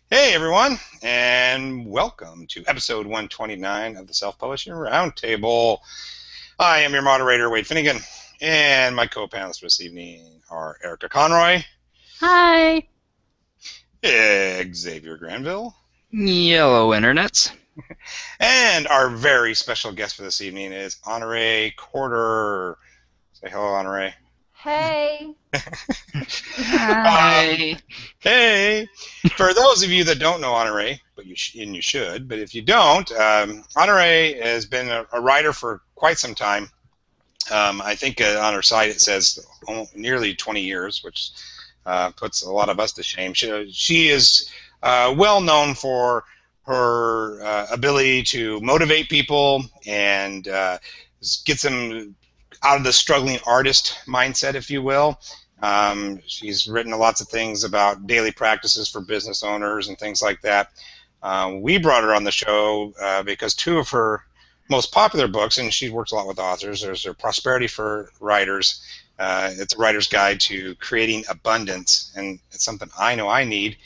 Hey everyone, and welcome to episode 129 of the Self-Publishing Roundtable. I am your moderator, Wade Finnegan, and my co-panelists this evening are Erica Conroy, Hi. Xavier Granville, Yellow internets. and our very special guest for this evening is Honoree Corder. Say hello, Honoree. Hey. Hi. Hey, for those of you that don't know Honoree, and you should, but if you don't, Honoree has been a writer for quite some time. I think on her site it says nearly 20 years, which puts a lot of us to shame. She is well known for her ability to motivate people and get them out of the struggling artist mindset, if you will. She's written lots of things about daily practices for business owners and things like that. We brought her on the show because two of her most popular books, and she works a lot with authors, there's her Prosperity for Writers. It's a writer's guide to creating abundance, and it's something I know I need.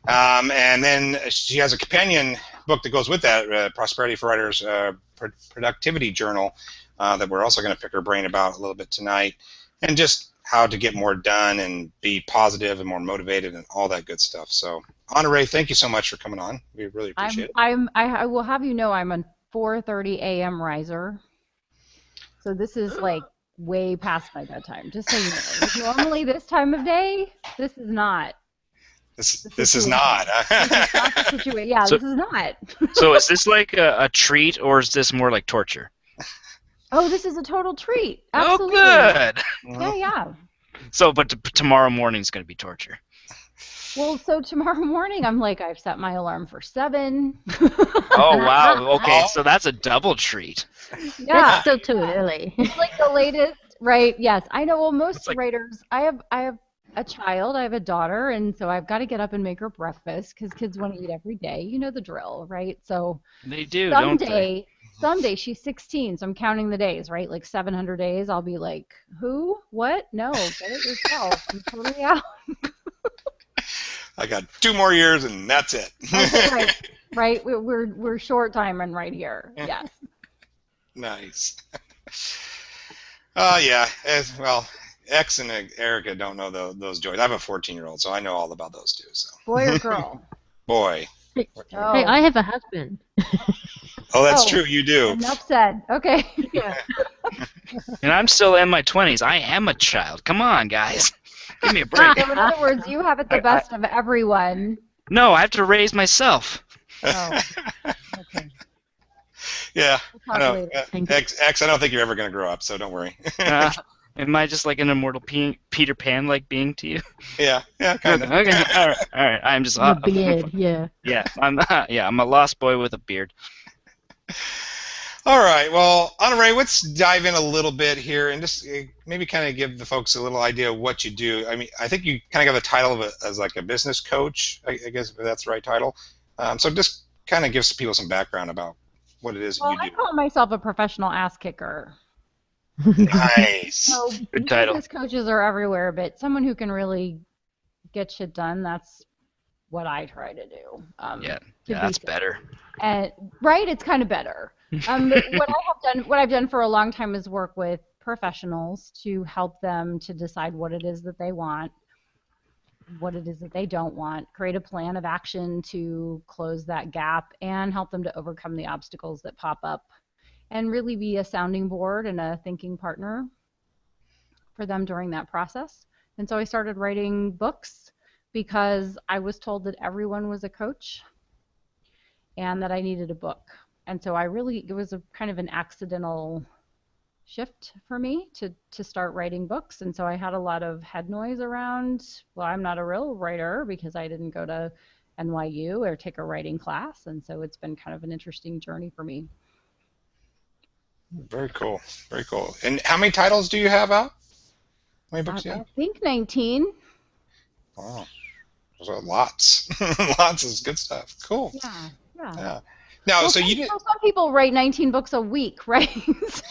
And then she has a companion book that goes with that, Prosperity for Writers Productivity Journal, that we're also going to pick her brain about a little bit tonight, and just how to get more done and be positive and more motivated and all that good stuff. So, Honoree, thank you so much for coming on. We really appreciate it. I will have you know I'm a 4:30 a.m. riser. So this is like way past my bedtime, just so you know. Normally this time of day, this is not. This is not. This is not the situation. Yeah, So- this is not. So is this like a treat, or is this more like torture? Oh, this is a total treat. Absolutely. Oh, good. Yeah. So, but tomorrow morning's going to be torture. Well, so tomorrow morning I'm like, I've set my alarm for 7. Oh, wow. Okay, so that's a double treat. Yeah. It's still too early. It's like the latest, right? Yes, I know. Well, most It's like- writers, I have a child, I have a daughter, and so I've got to get up and make her breakfast because kids want to eat every day. You know the drill, right? So They do, don't they? someday she's 16, so I'm counting the days, right? Like 700 days, I'll be like, who? What? No, get it yourself. I'm totally out. I got 2 more years and that's it. Right, right. We're short timing right here. Yes. Nice. Yeah. Well, X and Erica don't know those joys. I have a 14-year-old, so I know all about those two. So, Boy or girl? boy. Oh, Hey, I have a husband. Oh, that's Oh. true. You do. enough said. Okay. Yeah. And I'm still in my 20s. I am a child. Come on, guys. Give me a break. So in other words, you have it the best of everyone. No, I have to raise myself. Oh, okay. Yeah. We'll I talk know. later. Thank you. X, I don't think you're ever going to grow up, so don't worry. Am I just like an immortal Peter Pan-like being to you? Yeah, kind of. Okay. All right. I'm just. The beard, yeah. Yeah, I'm a lost boy with a beard. All right. Well, Honoree, let's dive in a little bit here and just maybe kind of give the folks a little idea of what you do. I mean, I think you kind of got the title of it as like a business coach, I guess if that's the right title. So just kind of give some people some background about what it is that Well, you I do. call myself a professional ass kicker. Nice. So Good title. business coaches are everywhere, but someone who can really get shit done, that's what I try to do. Yeah, to that's be- better. And right, it's kind of better. But what I've done for a long time is work with professionals to help them to decide what it is that they want, what it is that they don't want, create a plan of action to close that gap, and help them to overcome the obstacles that pop up, and really be a sounding board and a thinking partner for them during that process. And so I started writing books because I was told that everyone was a coach and that I needed a book. And so it was a kind of an accidental shift for me to start writing books. And so I had a lot of head noise around, well, I'm not a real writer because I didn't go to NYU or take a writing class. And so it's been kind of an interesting journey for me. Very cool. Very cool. And how many titles do you have out? How many books do you I have? think 19. Wow. Those are lots. Lots of good stuff. Cool. Yeah. Yeah. Now, Well, so you did. some people write 19 books a week, right?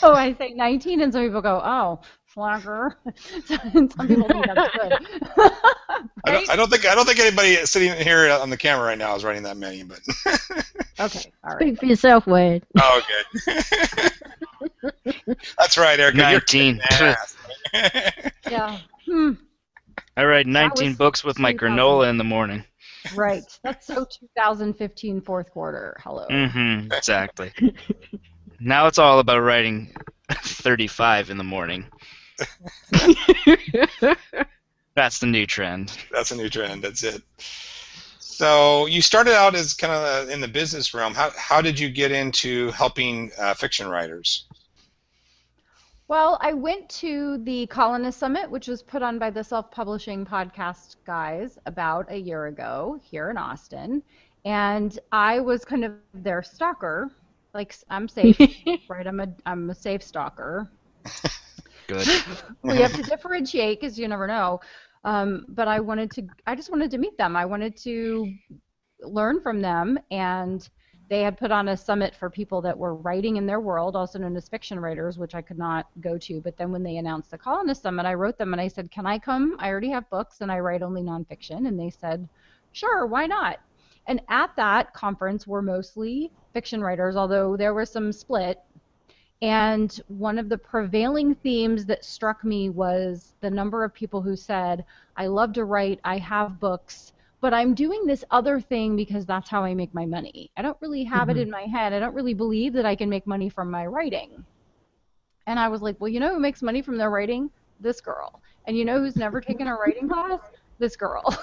So I say 19, and some people go, oh, slacker. And some people think that's good. Right? I don't think anybody sitting here on the camera right now is writing that many, but Okay, all right. Speak for yourself, Wade. oh, good. That's right, Erica. 19. You're Yeah. I write 19 was books with my 2000. granola in the morning. Right. That's so 2015 fourth quarter. Hello. Mm-hmm. Exactly. Now it's all about writing 35 in the morning. That's the new trend. That's a new trend. That's it. So you started out as kind of in the business realm. How did you get into helping fiction writers? Well, I went to the Colonist Summit, which was put on by the self-publishing podcast guys about a year ago here in Austin. And I was kind of their stalker. Like, I'm safe, right? I'm a safe stalker. Good. We have to differentiate because you never know. But I just wanted to meet them. I wanted to learn from them, and they had put on a summit for people that were writing in their world, also known as fiction writers, which I could not go to. But then when they announced the Colonist Summit, I wrote them and I said, can I come? I already have books and I write only nonfiction. And they said, sure, why not? And at that conference were mostly fiction writers, although there was some split. And one of the prevailing themes that struck me was the number of people who said, I love to write, I have books, but I'm doing this other thing because that's how I make my money. I don't really have it in my head. I don't really believe that I can make money from my writing. And I was like, well, you know who makes money from their writing? This girl. And you know who's never taken a writing class? This girl.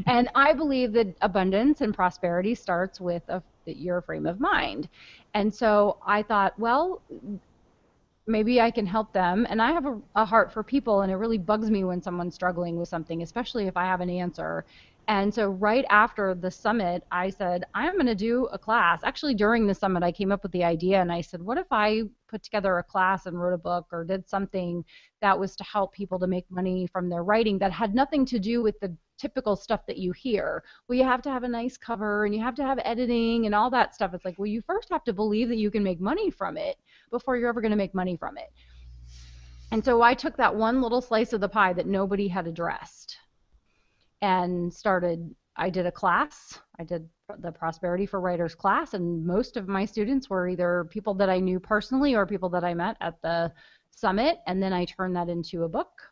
And I believe that abundance and prosperity starts with your frame of mind. And so I thought, well, maybe I can help them. And I have a heart for people, and it really bugs me when someone's struggling with something, especially if I have an answer. And so right after the summit, I said, I'm going to do a class. Actually, during the summit, I came up with the idea, and I said, what if I put together a class and wrote a book or did something that was to help people to make money from their writing that had nothing to do with the typical stuff that you hear? Well, you have to have a nice cover and you have to have editing and all that stuff. It's like, well, you first have to believe that you can make money from it before you're ever going to make money from it. And so I took that one little slice of the pie that nobody had addressed and I did a class. I did the Prosperity for Writers class, and most of my students were either people that I knew personally or people that I met at the summit, and then I turned that into a book.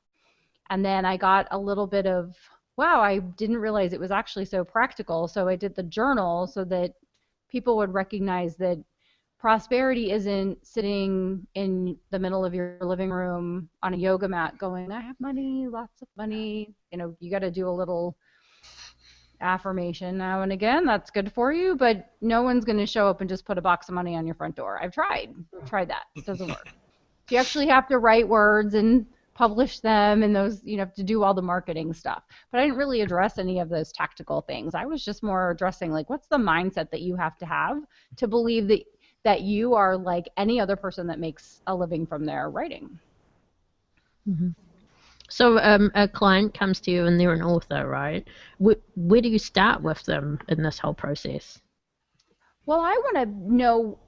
And then I got a little bit of, wow, I didn't realize it was actually so practical. So I did the journal so that people would recognize that prosperity isn't sitting in the middle of your living room on a yoga mat going, I have money, lots of money. You know, you got to do a little affirmation now and again. That's good for you, but no one's going to show up and just put a box of money on your front door. I've tried that. It doesn't work. You actually have to write words and publish them, and those, you have to do all the marketing stuff. But I didn't really address any of those tactical things. I was just more addressing, like, what's the mindset that you have to believe that you are like any other person that makes a living from their writing. So a client comes to you and they're an author, right? Where do you start with them in this whole process? Well, I want to know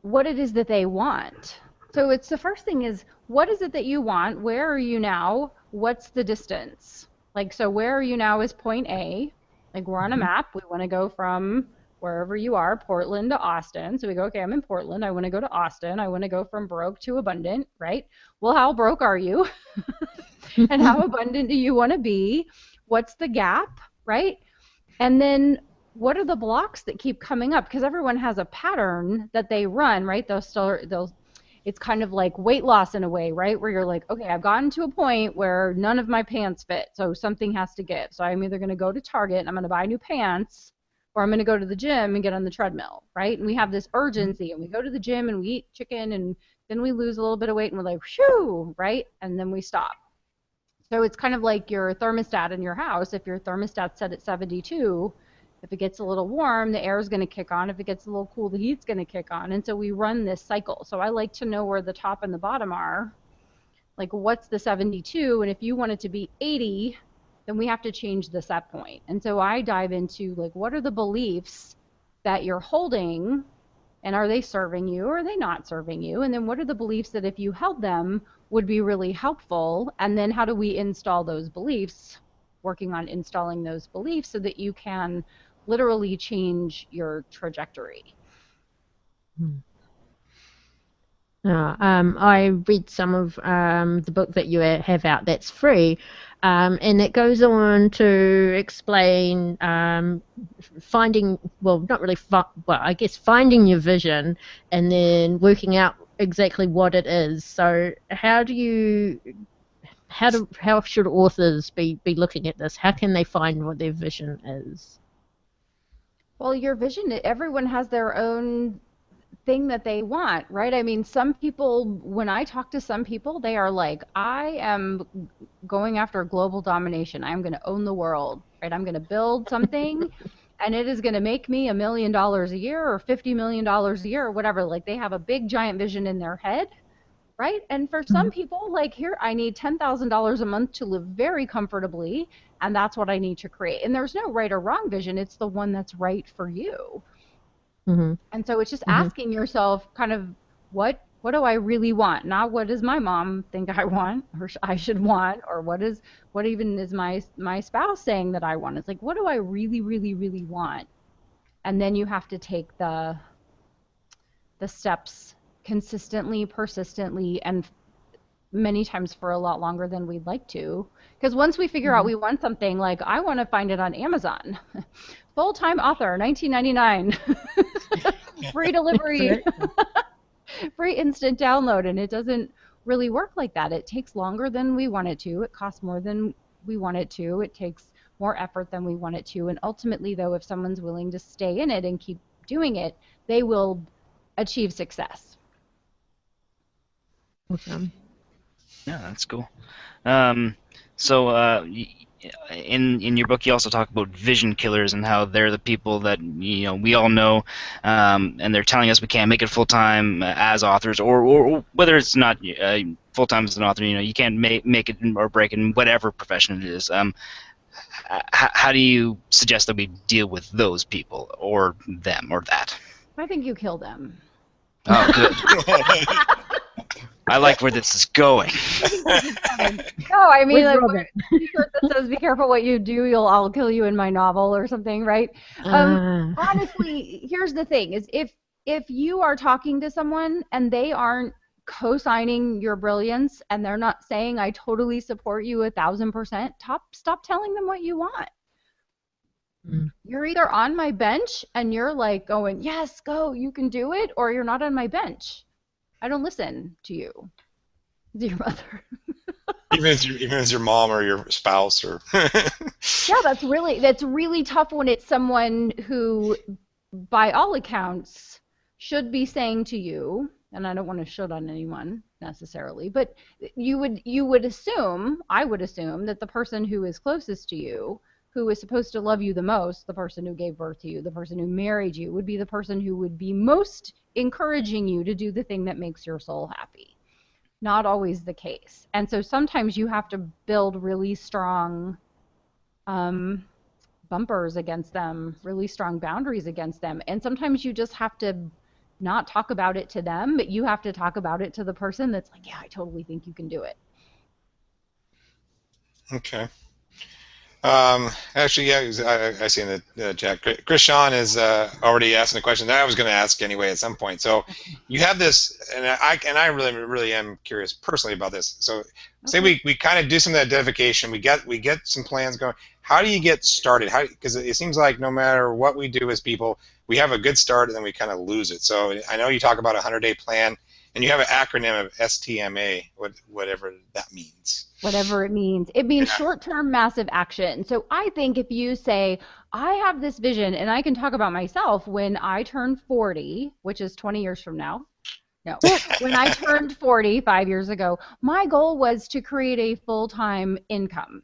what it is that they want. So it's the first thing is, what is it that you want? Where are you now? What's the distance? Like, so where are you now is point A. Like, we're on a map. We want to go from wherever you are, Portland to Austin. So we go, okay, I'm in Portland. I want to go to Austin. I want to go from broke to abundant, right? Well, how broke are you? And how abundant do you want to be? What's the gap, right? And then what are the blocks that keep coming up? Because everyone has a pattern that they run, right? It's kind of like weight loss in a way, right? Where you're like, okay, I've gotten to a point where none of my pants fit, so something has to give. So I'm either going to go to Target and I'm going to buy new pants, or I'm going to go to the gym and get on the treadmill, right? And we have this urgency, and we go to the gym and we eat chicken, and then we lose a little bit of weight, and we're like, whew, right? And then we stop. So it's kind of like your thermostat in your house. If your thermostat's set at 72, if it gets a little warm, the air is going to kick on. If it gets a little cool, the heat's going to kick on. And so we run this cycle. So I like to know where the top and the bottom are. Like, what's the 72? And if you want it to be 80, then we have to change the set point. And so I dive into, like, what are the beliefs that you're holding, and are they serving you or are they not serving you? And then what are the beliefs that if you held them, would be really helpful. And then how do we install those beliefs, working on installing those beliefs so that you can literally change your trajectory. I read some of the book that you have out that's free, and it goes on to explain finding, well, not really, well, I guess finding your vision and then working out exactly what it is. So how should authors be looking at this? How can they find what their vision is? Well, your vision, everyone has their own thing that they want, right? I mean, some people, when I talk to some people, they are like, I am going after global domination. I'm going to own the world, right? I'm going to build something and it is going to make me $1 million a year or $50 million a year or whatever. Like, they have a big giant vision in their head, right? And for some people, like, here, I need $10,000 a month to live very comfortably, and that's what I need to create. And there's no right or wrong vision. It's the one that's right for you. And so it's just asking yourself kind of what do I really want? Not what does my mom think I want or I should want, or what even is my spouse saying that I want? It's like, what do I really, really, really want? And then you have to take the steps consistently, persistently, and many times for a lot longer than we'd like to. Because once we figure out we want something, like I want to find it on Amazon. Full-time author, $19.99. Free delivery. Free instant download. And it doesn't really work like that. It takes longer than we want it to. It costs more than we want it to. It takes more effort than we want it to. And ultimately, though, if someone's willing to stay in it and keep doing it, they will achieve success. Awesome. Yeah, that's cool. In your book, you also talk about vision killers and how they're the people that we all know, and they're telling us we can't make it full time as authors, or whether it's not full time as an author. You can't make it or break it in whatever profession it is. How do you suggest that we deal with those people, or them, or that? I think you kill them. Oh, good. I like where this is going. No, I mean, like, t-shirt that says "Be careful what you do, I'll kill you" in my novel or something, right? Honestly, here's the thing: is if you are talking to someone and they aren't co-signing your brilliance and they're not saying "I totally support you 1,000%," stop telling them what you want. You're either on my bench and you're like going, "Yes, go, you can do it," or you're not on my bench. I don't listen to you. To your mother. even as your mom or your spouse or. Yeah, that's really tough when it's someone who, by all accounts, should be saying to you, and I don't want to should on anyone necessarily, but you would assume, I would assume, that the person who is closest to you, who is supposed to love you the most, the person who gave birth to you, the person who married you, would be the person who would be most encouraging you to do the thing that makes your soul happy. Not always the case. And so sometimes you have to build really strong bumpers against them, really strong boundaries against them. And sometimes you just have to not talk about it to them, but you have to talk about it to the person that's like, yeah, I totally think you can do it. Okay. Actually, yeah, I see in the chat. Chris Sean is already asking a question that I was going to ask anyway at some point. So you have this, and I really am curious personally about this. So say we kind of do some of that identification. We get some plans going. How do you get started? Because it seems like no matter what we do as people, we have a good start and then we kind of lose it. So I know you talk about a 100-day plan. And you have an acronym of STMA, whatever that means. Whatever it means. It means short-term massive action. So I think if you say, I have this vision, and I can talk about myself when I turned 40, which is 20 years from now. No. When I turned 40 5 years ago, my goal was to create a full-time income.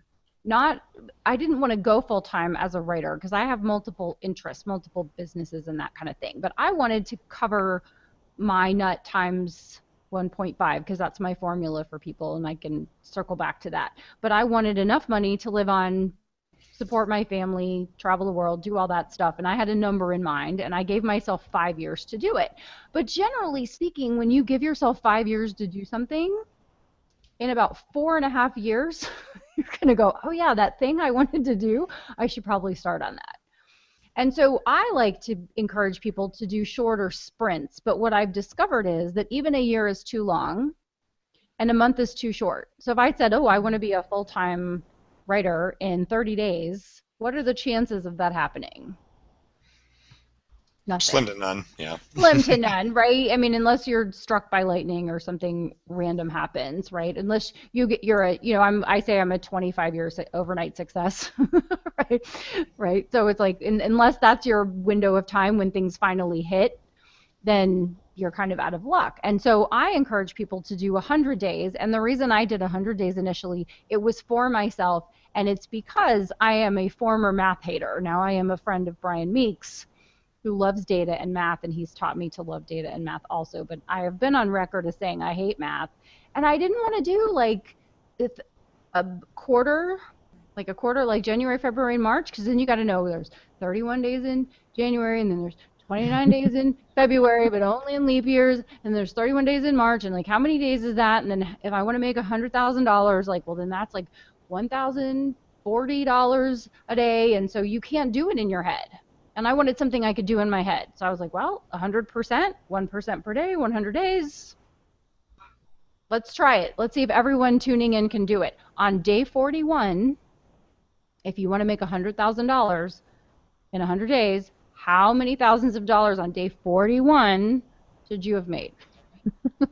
I didn't want to go full-time as a writer because I have multiple interests, multiple businesses and that kind of thing. But I wanted to cover my nut times 1.5 because that's my formula for people, and I can circle back to that. But I wanted enough money to live on, support my family, travel the world, do all that stuff, and I had a number in mind, and I gave myself 5 years to do it. But generally speaking, when you give yourself 5 years to do something, in about 4.5 years, you're going to go, oh yeah, that thing I wanted to do, I should probably start on that. And so I like to encourage people to do shorter sprints, but what I've discovered is that even a year is too long and a month is too short. So if I said, oh, I want to be a full-time writer in 30 days, what are the chances of that happening? Nothing. Slim to none, yeah. Slim to none, right? I mean, unless you're struck by lightning or something random happens, right? Unless you're a, I say I'm a 25-year overnight success, right? Right. So it's like, unless that's your window of time when things finally hit, then you're kind of out of luck. And so I encourage people to do 100 days. And the reason I did 100 days initially, it was for myself, and it's because I am a former math hater. Now I am a friend of Brian Meeks, who loves data and math, and he's taught me to love data and math also. But I have been on record as saying I hate math, and I didn't want to do like a quarter like January, February, and March, because then you got to know there's 31 days in January, and then there's 29 days in February, but only in leap years, and there's 31 days in March, and like how many days is that? And then if I want to make $100,000, like, well, then that's like $1,040 a day, and so you can't do it in your head. And I wanted something I could do in my head. So I was like, well, 100%, 1% per day, 100 days. Let's try it. Let's see if everyone tuning in can do it. On day 41, if you want to make $100,000 in 100 days, how many thousands of dollars on day 41 should you have made? Go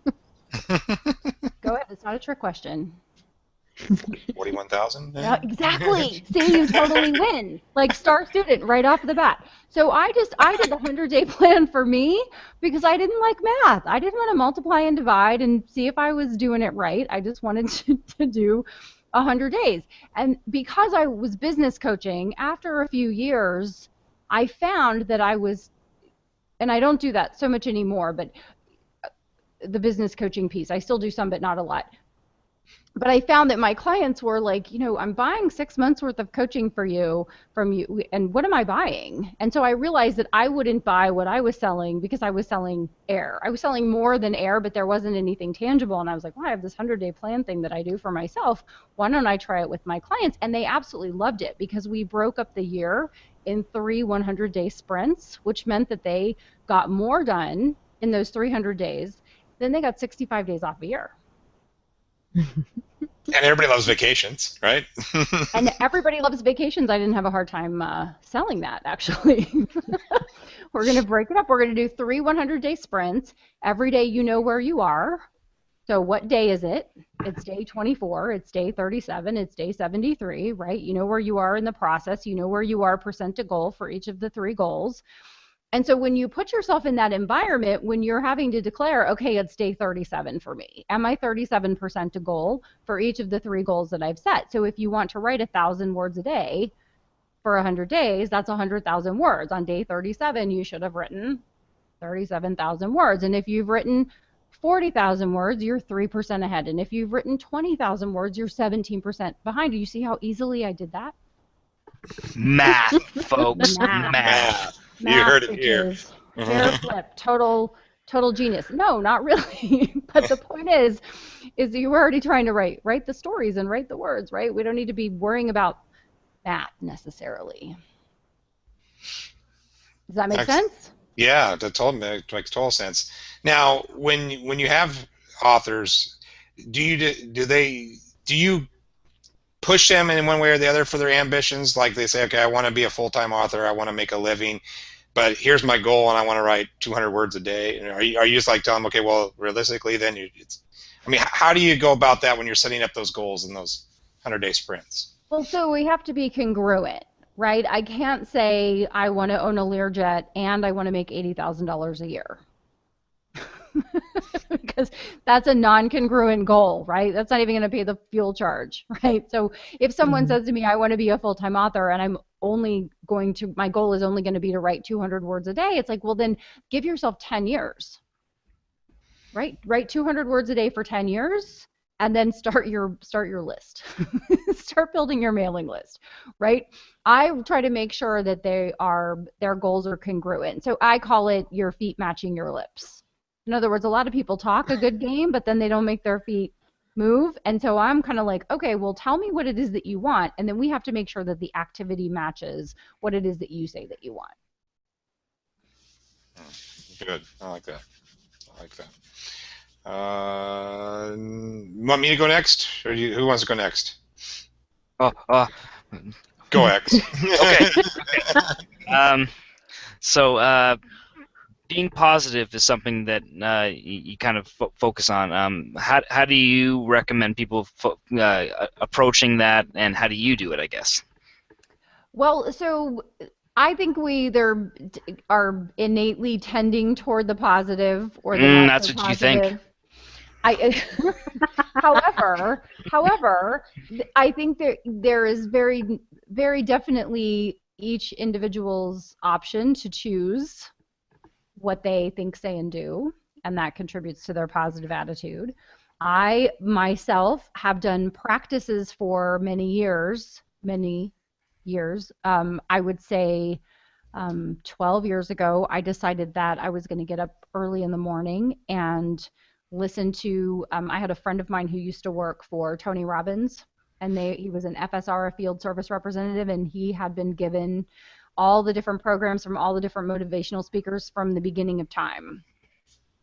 ahead. It's not a trick question. 41,000? Yeah, exactly. See, you totally win. Like star student right off the bat. So I did the 100-day plan for me because I didn't like math. I didn't want to multiply and divide and see if I was doing it right. I just wanted to do 100 days. And because I was business coaching, after a few years, I found that I was, and I don't do that so much anymore, but the business coaching piece, I still do some, but not a lot. But I found that my clients were like, I'm buying 6 months worth of coaching from you, and what am I buying? And so I realized that I wouldn't buy what I was selling because I was selling air. I was selling more than air, but there wasn't anything tangible. And I was like, well, I have this 100-day plan thing that I do for myself. Why don't I try it with my clients? And they absolutely loved it because we broke up the year in 3 100-day sprints, which meant that they got more done in those 300 days than they got 65 days off a year. And everybody loves vacations, right? And everybody loves vacations. I didn't have a hard time selling that, actually. We're going to break it up. We're going to do 3 100-day sprints. Every day you know where you are. So what day is it? It's day 24. It's day 37. It's day 73, right? You know where you are in the process. You know where you are percent to goal for each of the 3 goals. And so when you put yourself in that environment, when you're having to declare, okay, it's day 37 for me. Am I 37% to goal for each of the 3 goals that I've set? So if you want to write 1,000 words a day for 100 days, that's 100,000 words. On day 37, you should have written 37,000 words. And if you've written 40,000 words, you're 3% ahead. And if you've written 20,000 words, you're 17% behind. Do you see how easily I did that? Math, folks. Math. You heard it here. Hair flip, total genius. No, not really. But the point is you were already trying to write the stories and write the words, right? We don't need to be worrying about math necessarily. Does that make sense? Yeah, that makes total sense. Now, when you have authors, do you push them in one way or the other for their ambitions? Like they say, okay, I want to be a full-time author, I want to make a living, but here's my goal, and I want to write 200 words a day. And are you just like telling them, okay, well, realistically, then how do you go about that when you're setting up those goals in those 100-day sprints? Well, so we have to be congruent, right? I can't say I want to own a Learjet and I want to make $80,000 a year. Because that's a non-congruent goal, right? That's not even going to pay the fuel charge, right? So if someone says to me, I want to be a full-time author and my goal is only going to be to write 200 words a day, it's like, well, then give yourself 10 years, right? Write 200 words a day for 10 years and then start your list. Start building your mailing list, right? I try to make sure that their goals are congruent. So I call it your feet matching your lips. In other words, a lot of people talk a good game, but then they don't make their feet move. And so I'm kind of like, okay, well, tell me what it is that you want, and then we have to make sure that the activity matches what it is that you say that you want. Good. I like that. Want me to go next, or who wants to go next? Go X. Okay. So being positive is something that you kind of focus on. How do you recommend people approaching that, and how do you do it, I guess? Well, so I think we either are innately tending toward the positive or the not That's so what you think. However, I think there is very, very definitely each individual's option to choose what they think, say, and do, and that contributes to their positive attitude. I myself have done practices for many years. I would say 12 years ago, I decided that I was going to get up early in the morning and listen to, I had a friend of mine who used to work for Tony Robbins, and he was an FSR, a field service representative, and he had been given all the different programs from all the different motivational speakers from the beginning of time.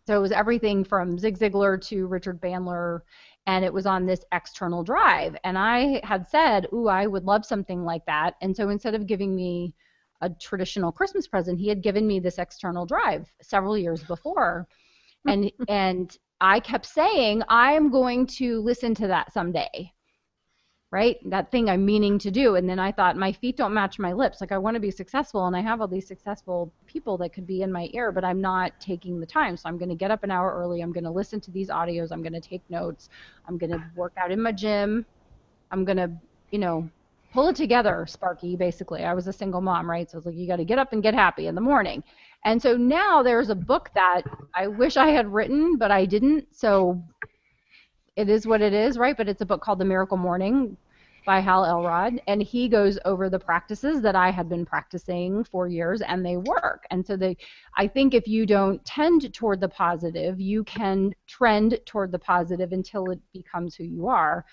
So it was everything from Zig Ziglar to Richard Bandler, and it was on this external drive. And I had said, ooh, I would love something like that. And so instead of giving me a traditional Christmas present, he had given me this external drive several years before. And I kept saying, I'm going to listen to that someday, right? That thing I'm meaning to do. And then I thought, my feet don't match my lips. Like, I want to be successful, and I have all these successful people that could be in my ear, but I'm not taking the time. So I'm going to get up an hour early. I'm going to listen to these audios. I'm going to take notes. I'm going to work out in my gym. I'm going to, pull it together, Sparky, basically. I was a single mom, right? So it's like, you got to get up and get happy in the morning. And so now there's a book that I wish I had written, but I didn't. So it is what it is, right? But it's a book called The Miracle Morning by Hal Elrod, and he goes over the practices that I had been practicing for years, and they work. And so I think if you don't tend toward the positive, you can trend toward the positive until it becomes who you are.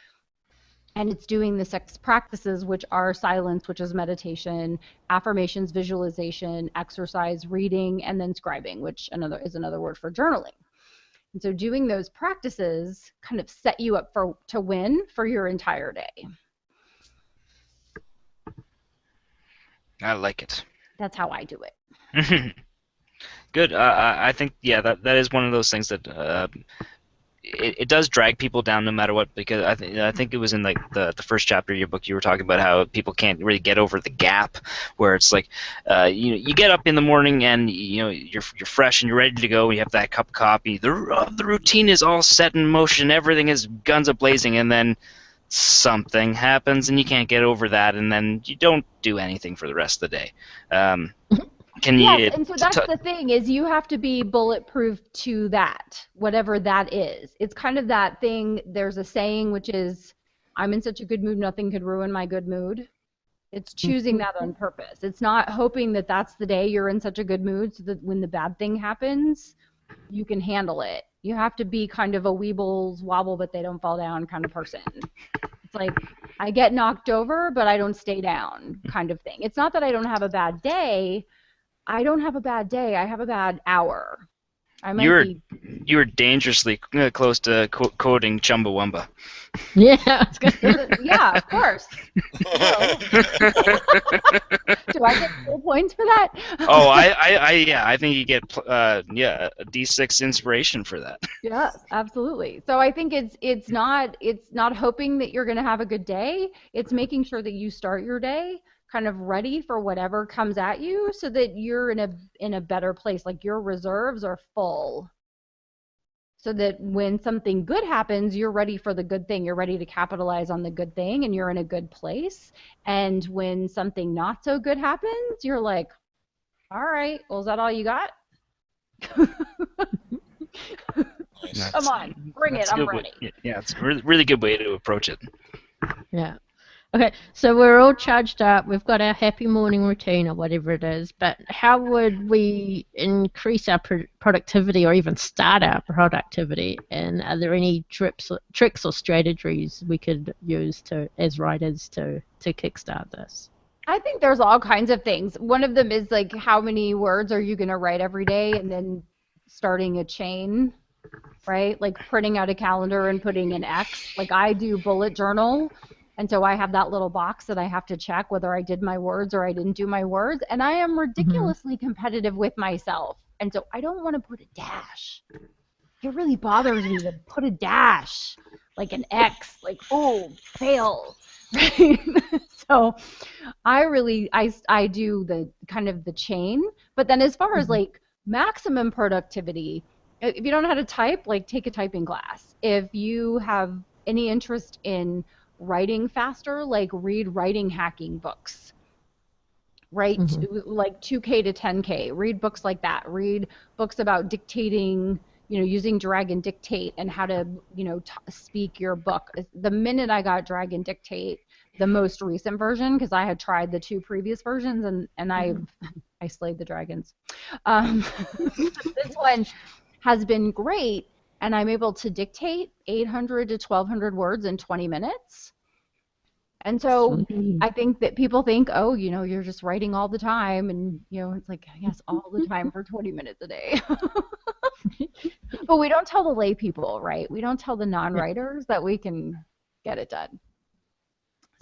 And it's doing the 6 practices, which are silence, which is meditation, affirmations, visualization, exercise, reading, and then scribing, which is another word for journaling. And so doing those practices kind of set you up to win for your entire day. I like it. That's how I do it. Good. I think, yeah, that is one of those things that it does drag people down no matter what, because I think it was in like the first chapter of your book you were talking about how people can't really get over the gap where it's like you get up in the morning and you're fresh and you're ready to go, and you have that cup of coffee, the routine is all set in motion, everything is guns a-blazing, and then something happens and you can't get over that, and then you don't do anything for the rest of the day. Yes, and so that's the thing, is you have to be bulletproof to that, whatever that is. It's kind of that thing, there's a saying which is, I'm in such a good mood, nothing could ruin my good mood. It's choosing that on purpose. It's not hoping that that's the day you're in such a good mood so that when the bad thing happens, you can handle it. You have to be kind of a weebles wobble but they don't fall down kind of person. It's like, I get knocked over but I don't stay down kind of thing. It's not that I don't have a bad day. I don't have a bad day. I have a bad hour. You were dangerously close to quoting Chumbawamba. Yeah. Yeah, of course. Do I get full points for that? Oh, I think you get a D6 inspiration for that. Yes, absolutely. So I think it's not hoping that you're going to have a good day. It's making sure that you start your day kind of ready for whatever comes at you, so that you're in a better place, like your reserves are full, so that when something good happens, you're ready for the good thing, you're ready to capitalize on the good thing, and you're in a good place. And when something not so good happens, you're like, all right, well, is that all you got? Come on, bring it, I'm ready. Yeah, it's a really good way to approach it. Yeah. Okay, so we're all charged up. We've got our happy morning routine or whatever it is. But how would we increase our productivity or even start our productivity? And are there any tricks or strategies we could use to, as writers, to kickstart this? I think there's all kinds of things. One of them is like, how many words are you going to write every day, and then starting a chain, right? Like printing out a calendar and putting an X. Like I do bullet journal, and so I have that little box that I have to check whether I did my words or I didn't do my words. And I am ridiculously competitive with myself, and so I don't want to put a dash. It really bothers me to put a dash, like an X, like, oh, fail, right? So I do the kind of the chain. But then as far as like maximum productivity, if you don't know how to type, like take a typing class. If you have any interest in writing faster, like read writing hacking books. Right? Like 2K to 10K. Read books like that. Read books about dictating, using Dragon Dictate and how to, speak your book. The minute I got Dragon Dictate, the most recent version, because I had tried the 2 previous versions and I slayed the dragons. This one has been great, and I'm able to dictate 800 to 1,200 words in 20 minutes. And so I think that people think, oh, you're just writing all the time. And, it's like, yes, all the time for 20 minutes a day. But we don't tell the lay people, right? We don't tell the non-writers that we can get it done.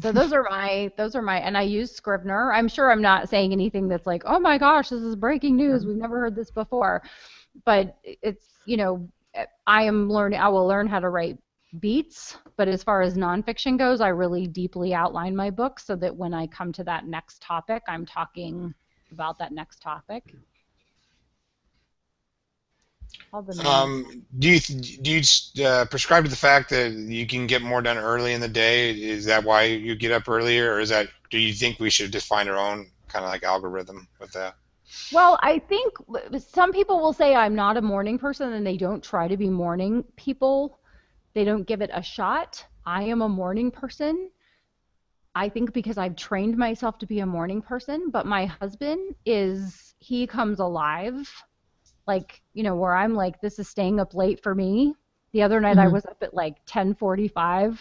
So those are my, and I use Scrivener. I'm sure I'm not saying anything that's like, oh my gosh, this is breaking news. We've never heard this before. But it's, I will learn how to write beats, but as far as nonfiction goes, I really deeply outline my book so that when I come to that next topic, I'm talking about that next topic. Do you prescribe to the fact that you can get more done early in the day? Is that why you get up earlier, or do you think we should define our own kind of like algorithm with that? Well, I think some people will say I'm not a morning person, and they don't try to be morning people. They don't give it a shot. I am a morning person. I think because I've trained myself to be a morning person, but my husband he comes alive. Like, where I'm like, this is staying up late for me. The other night I was up at like 10:45,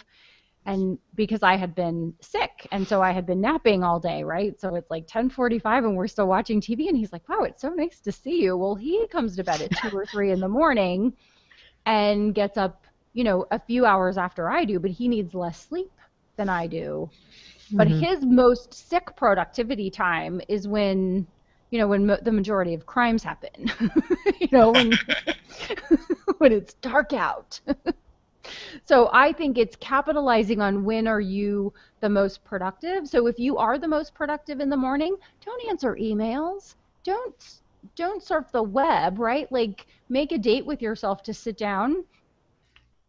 and because I had been sick, and so I had been napping all day, right? So it's like 10:45 and we're still watching TV, and he's like, wow, it's so nice to see you. Well, he comes to bed at 2 or 3 in the morning and gets up, a few hours after I do, but he needs less sleep than I do. But his most sick productivity time is when the majority of crimes happen, when it's dark out. So I think it's capitalizing on when are you the most productive. So if you are the most productive in the morning, don't answer emails. Don't surf the web, right? Like make a date with yourself to sit down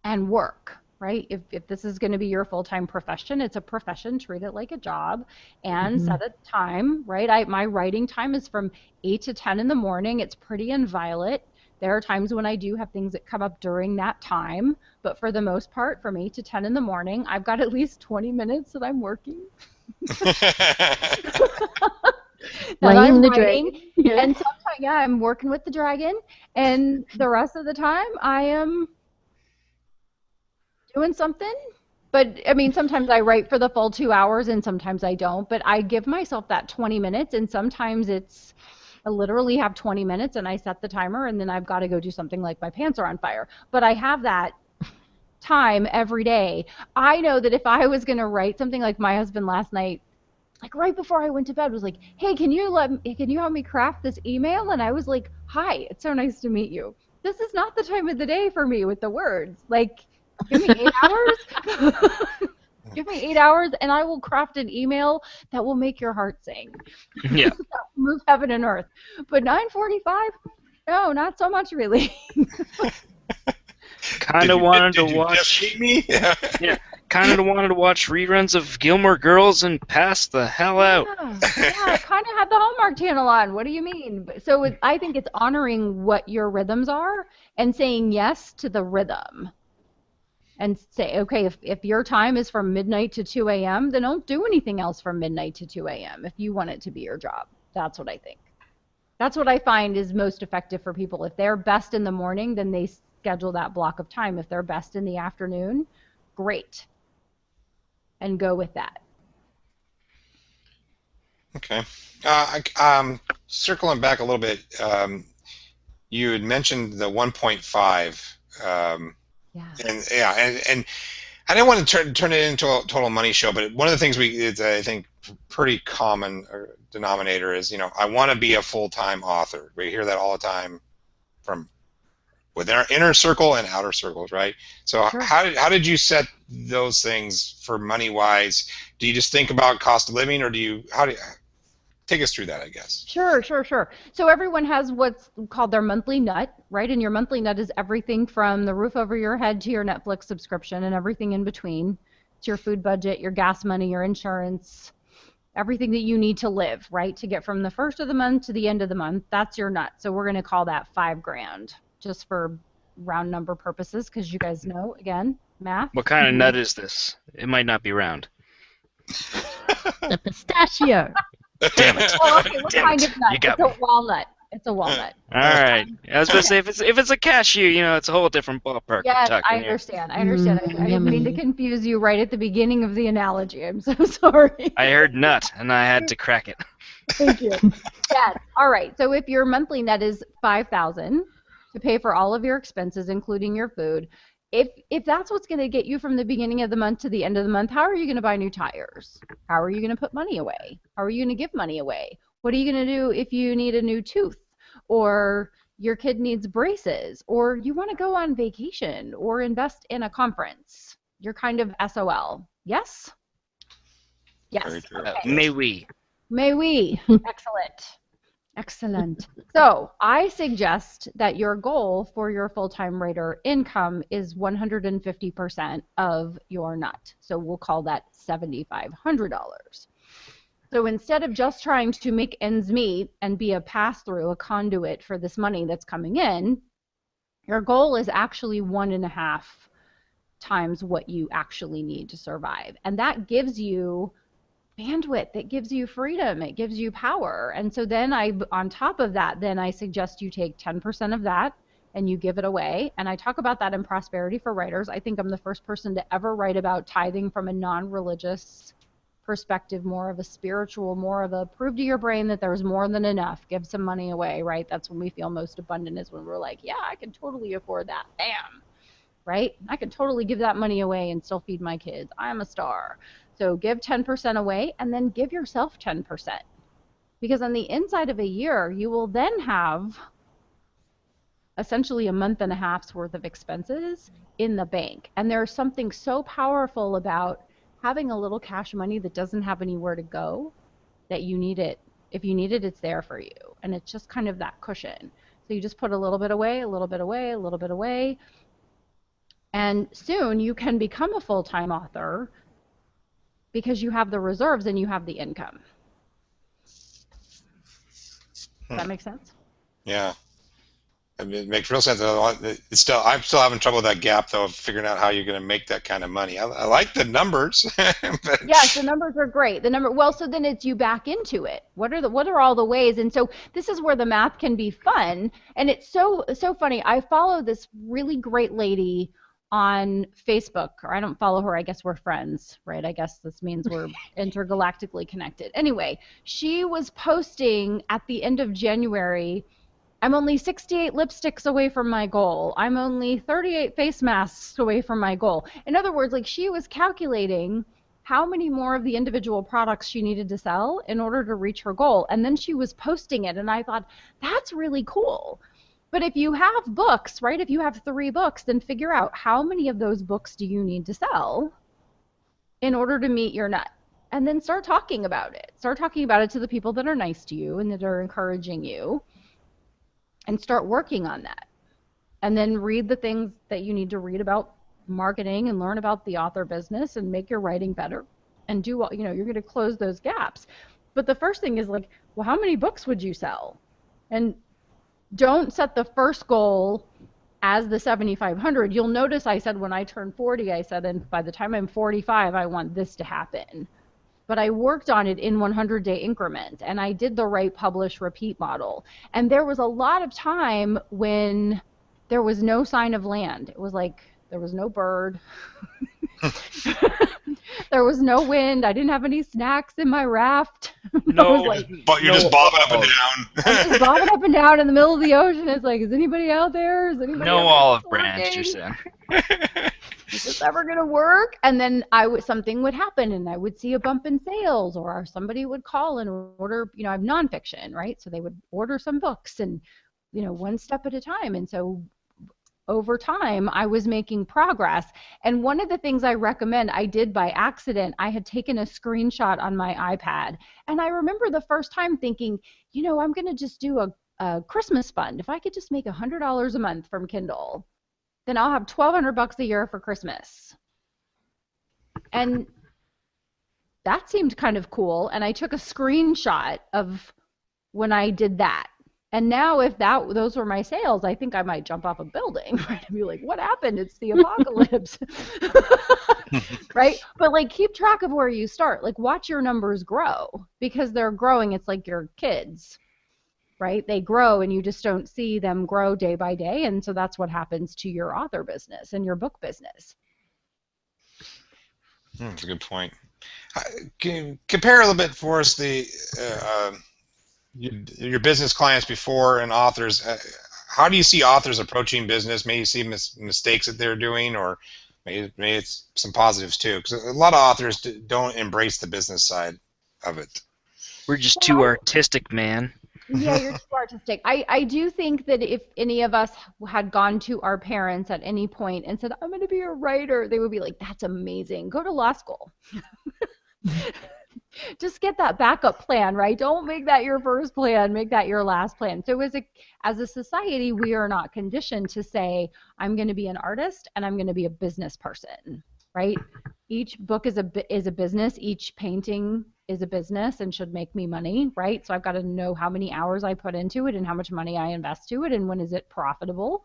and work, right? If this is going to be your full-time profession, it's a profession, treat it like a job, and set a time, right? My writing time is from 8 to 10 in the morning. It's pretty inviolate. There are times when I do have things that come up during that time, but for the most part, from 8 to 10 in the morning, I've got at least 20 minutes that I'm working. Laying the dragon. Yeah. And sometimes, I'm working with the dragon, and the rest of the time, I am doing something. But I mean, sometimes I write for the full 2 hours and sometimes I don't, but I give myself that 20 minutes, and sometimes I literally have 20 minutes and I set the timer, and then I've got to go do something like my pants are on fire. But I have that time every day. I know that if I was going to write something, like my husband last night, like right before I went to bed, was like, hey, can you help me craft this email? And I was like, hi, it's so nice to meet you. This is not the time of the day for me with the words. Like, give me 8 hours. Give me 8 hours, and I will craft an email that will make your heart sing. Yeah. Move heaven and earth. But 9:45, no, not so much, really. Kind of wanted to Did you watch. just meet me? Yeah. Kind of wanted to watch reruns of Gilmore Girls and pass the hell out. Yeah, I kind of had the Hallmark Channel on. What do you mean? So I think it's honoring what your rhythms are and saying yes to the rhythm. and say, okay, if your time is from midnight to 2 a.m., then don't do anything else from midnight to 2 a.m. if you want it to be your job. That's what I think. That's what I find is most effective for people. If they're best in the morning, then they schedule that block of time. If they're best in the afternoon, great. And go with that. Okay. Circling back a little bit, you had mentioned the 1.5. And I didn't want to turn it into a total money show, but one of the things it's I think pretty common denominator is, I want to be a full-time author. We hear that all the time from within our inner circle and outer circles, right? So Sure. how did you set those things for money-wise? Do you just think about cost of living, or take us through that, I guess? Sure. So everyone has what's called their monthly nut, right? And your monthly nut is everything from the roof over your head to your Netflix subscription and everything in between. It's your food budget, your gas money, your insurance, everything that you need to live, right? To get from the first of the month to the end of the month. That's your nut. So we're going to call that $5,000, just for round number purposes, because you guys know, again, math. What kind of nut is this? It might not be round. The pistachio. Damn it. Oh, okay, what Damn kind it. of nut? You got It's me. a walnut. It's a walnut. All right. I was going to say, if it's a cashew, it's a whole different ballpark. Yes, we're I talking here. understand. I didn't mean to Yummy. confuse you right at the beginning of the analogy. I'm so sorry. I heard nut, and I had to crack it. Thank you. Yes. All right. So if your monthly net is $5,000 to pay for all of your expenses, including your food, if that's what's going to get you from the beginning of the month to the end of the month, how are you going to buy new tires? How are you going to put money away? How are you going to give money away? What are you going to do if you need a new tooth, or your kid needs braces, or you want to go on vacation or invest in a conference? You're kind of SOL. Yes? Yes. Very true. Okay. May we? May we? Excellent. Excellent. So I suggest that your goal for your full-time writer income is 150% of your nut. So we'll call that $7,500. So instead of just trying to make ends meet and be a pass-through, a conduit for this money that's coming in, your goal is actually 1.5 times what you actually need to survive. And that gives you bandwidth, it gives you freedom, it gives you power. And so then on top of that, then I suggest you take 10% of that and you give it away. And I talk about that in Prosperity for Writers. I think I'm the first person to ever write about tithing from a non-religious perspective, more of a spiritual, more of a prove to your brain that there's more than enough, give some money away, right? That's when we feel most abundant, is when we're like, yeah, I can totally afford that. Bam. Right? I can totally give that money away and still feed my kids. I'm a star. So give 10% away and then give yourself 10%. Because on the inside of a year, you will then have essentially a month and a half's worth of expenses in the bank. And there's something so powerful about having a little cash money that doesn't have anywhere to go, that you need it. If you need it, it's there for you. And it's just kind of that cushion. So you just put a little bit away, a little bit away, a little bit away. And soon you can become a full-time author because you have the reserves and you have the income. Does that make sense? Yeah. I mean, it makes real sense. I'm still having trouble with that gap, though, of figuring out how you're going to make that kind of money. I like the numbers. But... Yes, the numbers are great. Well, so then it's you back into it. What are all the ways? And so this is where the math can be fun. And it's so funny. I follow this really great lady on Facebook, or I don't follow her, I guess we're friends, right? I guess this means we're intergalactically connected. Anyway, she was posting at the end of January, I'm only 68 lipsticks away from my goal. I'm only 38 face masks away from my goal. In other words, like, she was calculating how many more of the individual products she needed to sell in order to reach her goal. And then she was posting it, and I thought, that's really cool. But if you have books, right, if you have 3 books, then figure out how many of those books do you need to sell in order to meet your nut. And then start talking about it. Start talking about it to the people that are nice to you and that are encouraging you. And start working on that. And then read the things that you need to read about marketing and learn about the author business and make your writing better. And do what, you're going to close those gaps. But the first thing is like, well, how many books would you sell? And don't set the first goal as the 7,500, you'll notice I said when I turn 40, I said, and by the time I'm 45, I want this to happen. But I worked on it in 100-day increments, and I did the right publish repeat model. And there was a lot of time when there was no sign of land. It was like there was no bird. There was no wind. I didn't have any snacks in my raft. No, But you're just bobbing up and down. I'm just bobbing up and down in the middle of the ocean. It's like, is anybody out there? Is anybody no out there olive working? branch, you're saying. Is this ever going to work? And then something would happen, and I would see a bump in sales, or somebody would call and order, I have nonfiction, right? So they would order some books, and, one step at a time. And so over time, I was making progress. And one of the things I recommend, I did by accident, I had taken a screenshot on my iPad. And I remember the first time thinking, I'm going to just do a Christmas fund. If I could just make $100 a month from Kindle, then I'll have $1,200 a year for Christmas. And that seemed kind of cool. And I took a screenshot of when I did that. And now if those were my sales, I think I might jump off a building, right? I'd be like, what happened? It's the apocalypse. Right? But keep track of where you start. Watch your numbers grow, because they're growing. It's like your kids, right? They grow, and you just don't see them grow day by day. And so that's what happens to your author business and your book business. That's a good point. Can you compare a little bit for us your business clients before and authors? How do you see authors approaching business? Maybe you see mistakes that they're doing, or maybe it's some positives too, because a lot of authors don't embrace the business side of it. We're just too artistic, man. Yeah, you're too artistic. I do think that if any of us had gone to our parents at any point and said, I'm going to be a writer, they would be like, that's amazing. Go to law school. Just get that backup plan, right? Don't make that your first plan. Make that your last plan. So as a society, we are not conditioned to say, I'm going to be an artist and I'm going to be a business person, right? Each book is a business. Each painting is a business and should make me money, right? So I've got to know how many hours I put into it and how much money I invest to it and when is it profitable,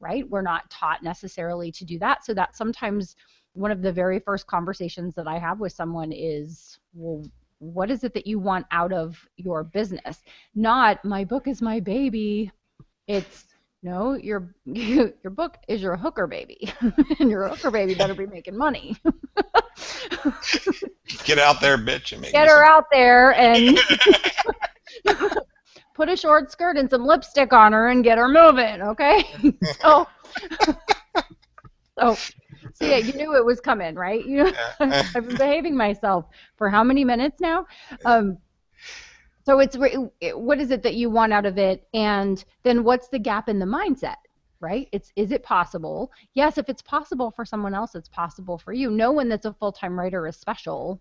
right? We're not taught necessarily to do that. So that sometimes one of the very first conversations that I have with someone is, well, what is it that you want out of your business? Not, my book is my baby. It's, no, your book is your hooker baby. And your hooker baby better be making money. Get out there, bitch, and get her out there and put a short skirt and some lipstick on her and get her moving, okay? So yeah, you knew it was coming, right? I've been behaving myself for how many minutes now? So it's what is it that you want out of it, and then what's the gap in the mindset, right? Is it possible? Yes, if it's possible for someone else, it's possible for you. No one that's a full-time writer is special.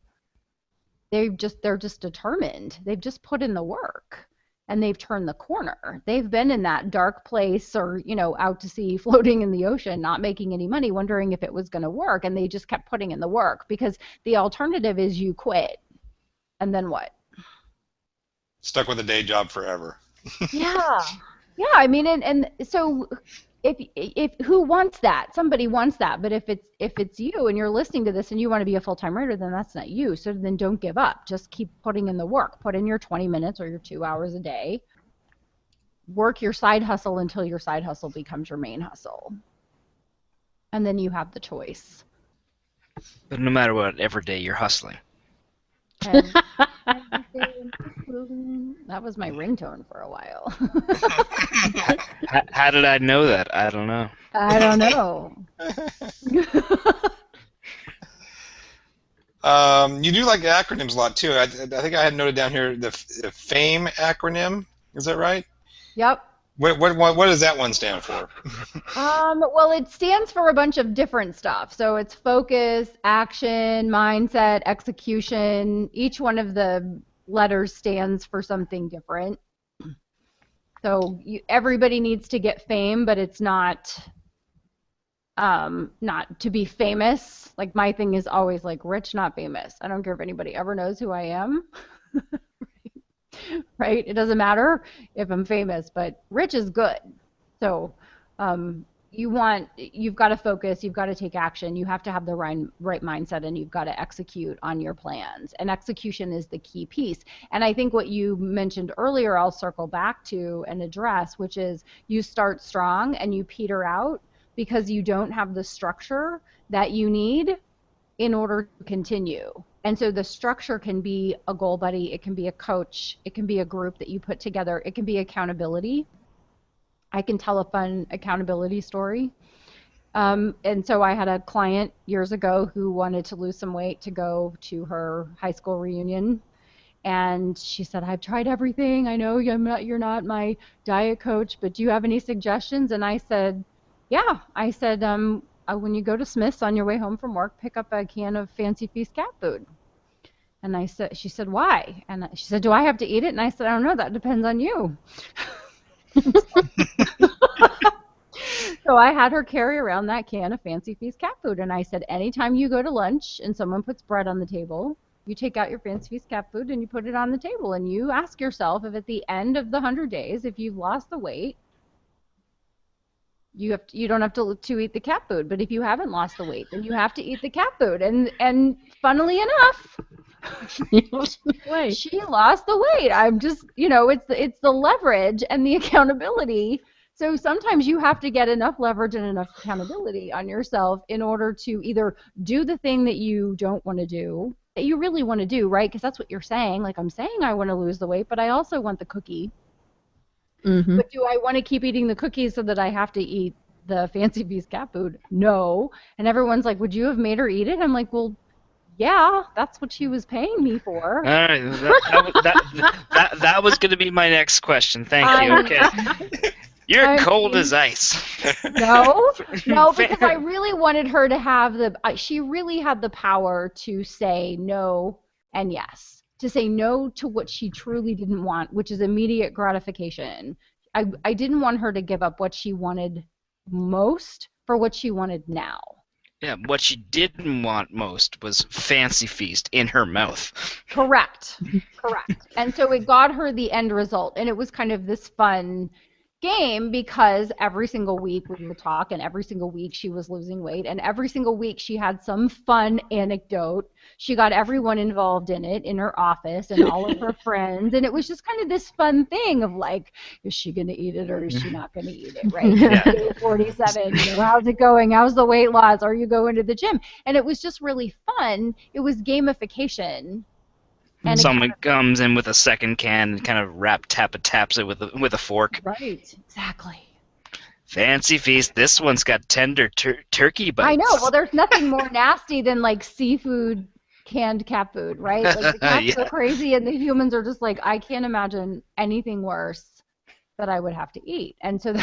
They're just determined. They've just put in the work. And they've turned the corner. They've been in that dark place or, out to sea, floating in the ocean, not making any money, wondering if it was going to work. And they just kept putting in the work, because the alternative is you quit. And then what? Stuck with a day job forever. Yeah. Yeah, I mean, and so if who wants that? Somebody wants that. But if it's you and you're listening to this and you want to be a full-time writer, then that's not you. So then don't give up. Just keep putting in the work. Put in your 20 minutes or your 2 hours a day. Work your side hustle until your side hustle becomes your main hustle. And then you have the choice. But no matter what, every day you're hustling. That was my ringtone for a while. How did I know that? I don't know. I don't know. You do like acronyms a lot too. I think I had noted down here the FAME acronym. Is that right? Yep. What does that one stand for? Well, it stands for a bunch of different stuff. So it's focus, action, mindset, execution. Each one of the letters stands for something different. So everybody needs to get fame, but it's not to be famous. Like my thing is always like rich, not famous. I don't care if anybody ever knows who I am. Right? It doesn't matter if I'm famous, but rich is good. So you've got to focus, you've got to take action, you have to have the right mindset, and you've got to execute on your plans. And execution is the key piece. And I think what you mentioned earlier, I'll circle back to and address, which is you start strong and you peter out because you don't have the structure that you need in order to continue. And so the structure can be a goal buddy, it can be a coach, it can be a group that you put together, it can be accountability. I can tell a fun accountability story. And so I had a client years ago who wanted to lose some weight to go to her high school reunion. And she said, I've tried everything. I know you're not my diet coach, but do you have any suggestions? And I said, yeah. I said, when you go to Smith's on your way home from work, pick up a can of Fancy Feast cat food. And she said, why? And she said, do I have to eat it? And I said, I don't know. That depends on you. So I had her carry around that can of Fancy Feast cat food, and I said, anytime you go to lunch and someone puts bread on the table, you take out your Fancy Feast cat food and you put it on the table, and you ask yourself if at the end of the 100 days, if you've lost the weight, you don't have to eat the cat food. But if you haven't lost the weight, then you have to eat the cat food. And funnily enough, she lost the weight. I'm just, it's the leverage and the accountability. So sometimes you have to get enough leverage and enough accountability on yourself in order to either do the thing that you don't want to do, that you really want to do, right? Because that's what you're saying. Like, I'm saying I want to lose the weight, but I also want the cookie. Mm-hmm. But do I want to keep eating the cookies so that I have to eat the Fancy Feast cat food? No. And everyone's like, would you have made her eat it? I'm like, well, yeah, that's what she was paying me for. All right, that was going to be my next question. Thank you. Okay. You're cold as ice. No, because I really wanted her to have she really had the power to say no and yes, to say no to what she truly didn't want, which is immediate gratification. I didn't want her to give up what she wanted most for what she wanted now. Yeah, what she didn't want most was Fancy Feast in her mouth. Correct. And so it got her the end result, and it was kind of this fun game because every single week we would talk, and every single week she was losing weight, and every single week she had some fun anecdote. She got everyone involved in it in her office and all of her friends, and it was just kind of this fun thing of like, is she going to eat it or is she not going to eat it, right? Yeah. 47, how's it going? How's the weight loss? Are you going to the gym? And it was just really fun. It was gamification. And someone comes in with a second can and kind of taps it with a fork. Right, exactly. Fancy Feast. This one's got tender turkey bites. I know. Well, there's nothing more nasty than like seafood canned cat food, right? Like the cats are crazy, and the humans are just like, I can't imagine anything worse that I would have to eat. And so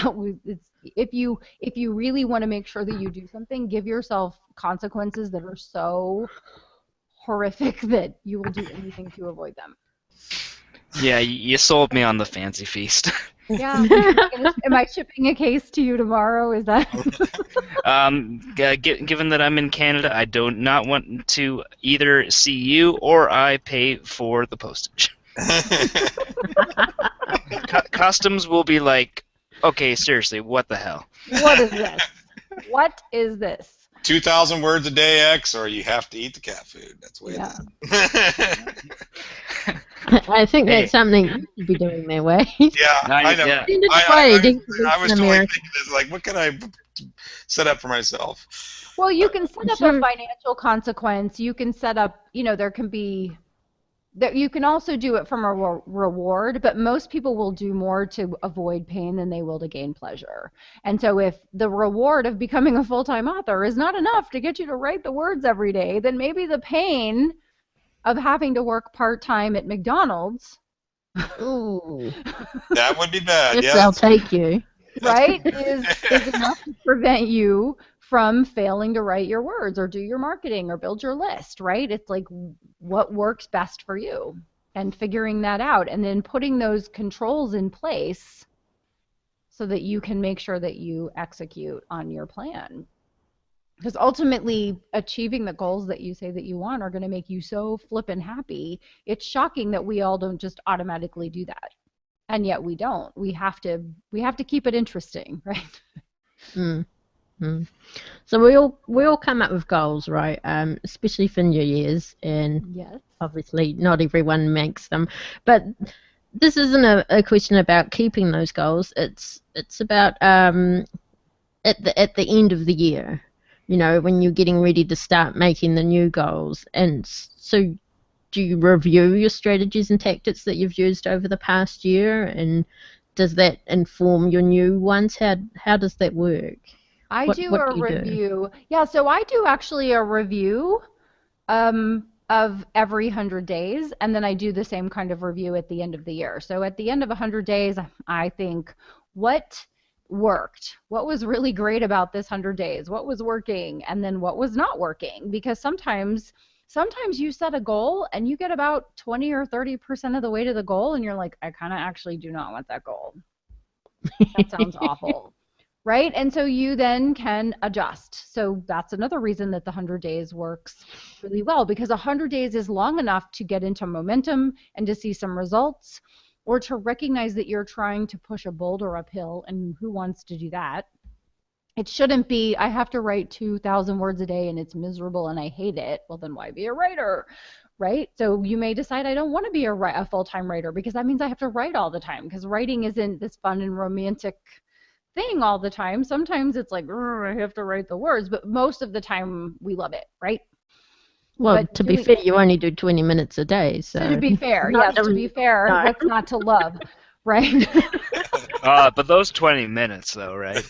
if you really want to make sure that you do something, give yourself consequences that are so horrific that you will do anything to avoid them. Yeah, you sold me on the Fancy Feast. Yeah. Am I shipping a case to you tomorrow? Is that? Given that I'm in Canada, I do not want to either see you or I pay for the postage. Customs will be like, okay, seriously, what the hell? What is this? What is this? 2,000 words a day, X, or you have to eat the cat food. That's the way it is. I think that's something you should be doing their way. Yeah, I know. Yeah. I was totally thinking this, like, what can I set up for myself? Well, you can set up a financial consequence. You can set up, there can be... You can also do it from a reward, but most people will do more to avoid pain than they will to gain pleasure. And so if the reward of becoming a full-time author is not enough to get you to write the words every day, then maybe the pain of having to work part-time at McDonald's. Ooh. That would be bad, yes. I'll take you. Right? is enough to prevent you from failing to write your words or do your marketing or build your list, right? It's like what works best for you and figuring that out and then putting those controls in place so that you can make sure that you execute on your plan. Because ultimately, achieving the goals that you say that you want are going to make you so flippin' happy. It's shocking that we all don't just automatically do that. And yet we don't. We have to keep it interesting, right? Mm. So we all come up with goals, right? Especially for New Year's, and Yes. obviously not everyone makes them. But this isn't a question about keeping those goals. It's about at the end of the year, when you're getting ready to start making the new goals. And so, do you review your strategies and tactics that you've used over the past year, and does that inform your new ones? How does that work? I What do what a do you do? review. Yeah, so I do actually a review of every 100 days, and then I do the same kind of review at the end of the year. So at the end of 100 days, I think, what worked? What was really great about this 100 days? What was working? And then what was not working? Because sometimes you set a goal and you get about 20 or 30% of the way to the goal, and you're like, I kind of actually do not want that goal. That sounds awful. Right? And so you then can adjust. So that's another reason that the 100 days works really well, because 100 days is long enough to get into momentum and to see some results, or to recognize that you're trying to push a boulder uphill, and who wants to do that? It shouldn't be, I have to write 2,000 words a day and it's miserable and I hate it. Well, then why be a writer? Right? So you may decide, I don't want to be a full-time writer, because that means I have to write all the time, because writing isn't this fun and romantic thing all the time. Sometimes it's like, I have to write the words, but most of the time we love it, right? Well, But to be fair, you only do 20 minutes a day, so to so be fair, not yes, to even be fair, no. what's not to love, right? But those 20 minutes, though, right?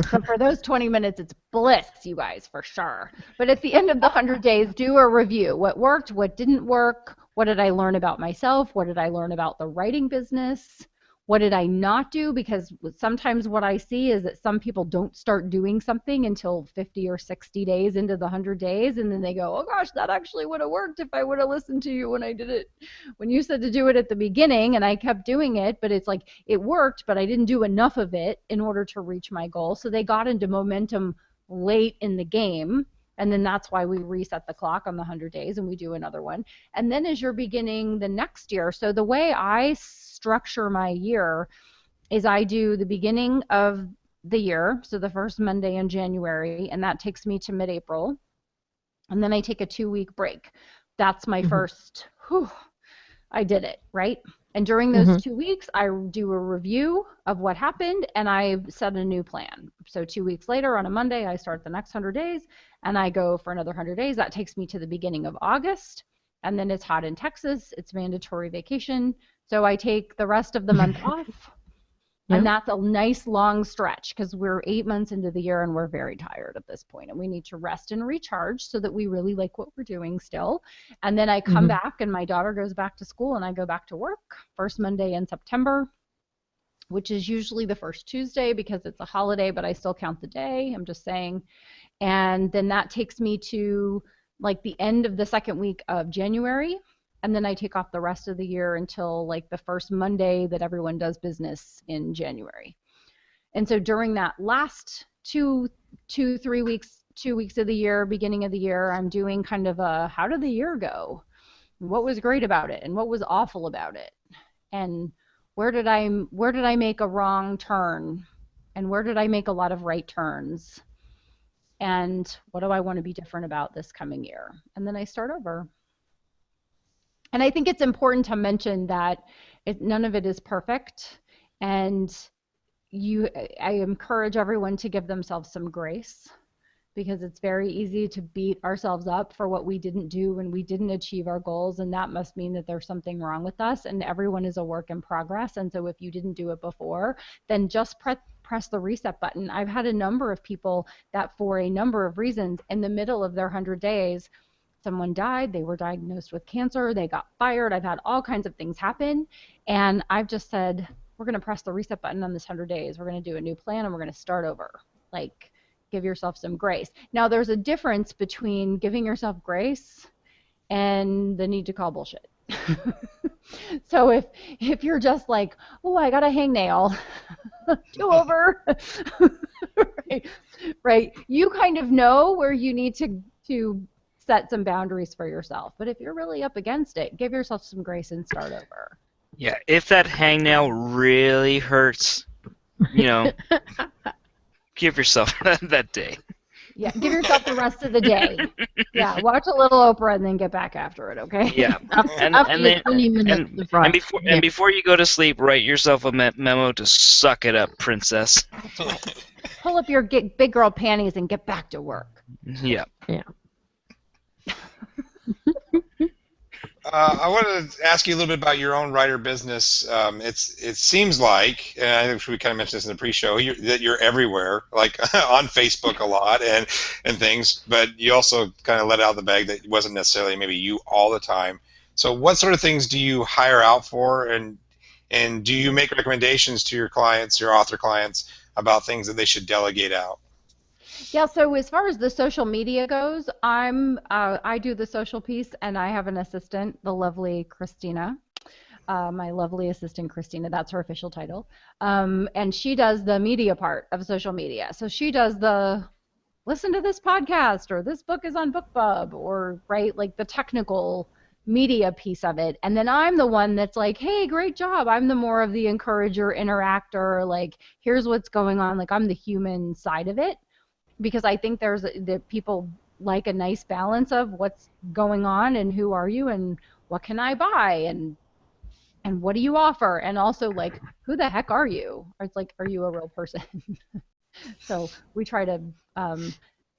So for those 20 minutes, it's bliss, you guys, for sure. But at the end of the 100 days, do a review. What worked? What didn't work? What did I learn about myself? What did I learn about the writing business? What did I not do? Because sometimes what I see is that some people don't start doing something until 50 or 60 days into the 100 days, and then they go, oh gosh, that actually would have worked if I would have listened to you when I did it, when you said to do it at the beginning, and I kept doing it, but it's like it worked, but I didn't do enough of it in order to reach my goal. So they got into momentum late in the game. And then that's why we reset the clock on the 100 days and we do another one. And then as you're beginning the next year, so the way I structure my year is I do the beginning of the year, so the first Monday in January, and that takes me to mid-April. And then I take a 2-week break. That's my first, I did it, right? And during those 2 weeks, I do a review of what happened, and I set a new plan. So 2 weeks later, on a Monday, I start the next 100 days, and I go for another 100 days. That takes me to the beginning of August, and then it's hot in Texas. It's mandatory vacation. So I take the rest of the month off, and that's a nice long stretch, because we're 8 months into the year and we're very tired at this point, and we need to rest and recharge so that we really like what we're doing still. And then I come back, and my daughter goes back to school, and I go back to work first Monday in September, which is usually the first Tuesday because it's a holiday, but I still count the day. I'm just saying. And then that takes me to like the end of the second week of January. And then I take off the rest of the year until like the first Monday that everyone does business in January. And so during that last 3 weeks, 2 weeks of the year, beginning of the year, I'm doing kind of a how did the year go? What was great about it and what was awful about it? And where did I make a wrong turn? And where did I make a lot of right turns? And what do I want to be different about this coming year? And then I start over. And I think it's important to mention that none of it is perfect, and I encourage everyone to give themselves some grace, because it's very easy to beat ourselves up for what we didn't do when we didn't achieve our goals, and that must mean that there's something wrong with us, and everyone is a work in progress. And so if you didn't do it before, then just press the reset button. I've had a number of people that for a number of reasons in the middle of their 100 days, someone died, they were diagnosed with cancer, they got fired, I've had all kinds of things happen, and I've just said, we're going to press the reset button on this 100 days. We're going to do a new plan and we're going to start over. Like, give yourself some grace. Now, there's a difference between giving yourself grace and the need to call bullshit. So if you're just like, oh, I got a hangnail, do over, right? You kind of know where you need to set some boundaries for yourself. But if you're really up against it, give yourself some grace and start over. Yeah, if that hangnail really hurts, Give yourself that day. Yeah, give yourself the rest of the day. Yeah, watch a little Oprah and then get back after it, okay? Yeah. After your 20 minutes of right. And before you go to sleep, write yourself a memo to suck it up, princess. That's right. Pull up your big girl panties and get back to work. Yeah. Yeah. I wanted to ask you a little bit about your own writer business. It seems like, and I think we kind of mentioned this in the pre-show, that you're everywhere, like on Facebook a lot and things. But you also kind of let out the bag that it wasn't necessarily maybe you all the time. So, what sort of things do you hire out for, and do you make recommendations to your clients, your author clients, about things that they should delegate out? Yeah, so as far as the social media goes, I do the social piece, and I have an assistant, the lovely Christina, my lovely assistant Christina. That's her official title, and she does the media part of social media. So she does the listen to this podcast, or this book is on BookBub, or right, like the technical media piece of it. And then I'm the one that's like, hey, great job. I'm the more of the encourager, interactor, like here's what's going on. Like I'm the human side of it. Because I think that people like a nice balance of what's going on and who are you and what can I buy and what do you offer, and also like who the heck are you? Or it's like, are you a real person? So we try to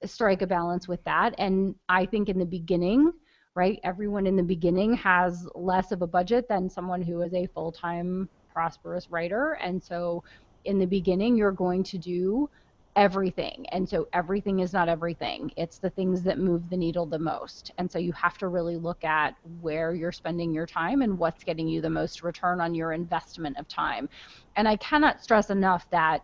strike a balance with that. And I think in the beginning, right, everyone in the beginning has less of a budget than someone who is a full-time prosperous writer, and so in the beginning you're going to do everything, and so everything is not everything. It's the things that move the needle the most, and so you have to really look at where you're spending your time and what's getting you the most return on your investment of time. And I cannot stress enough that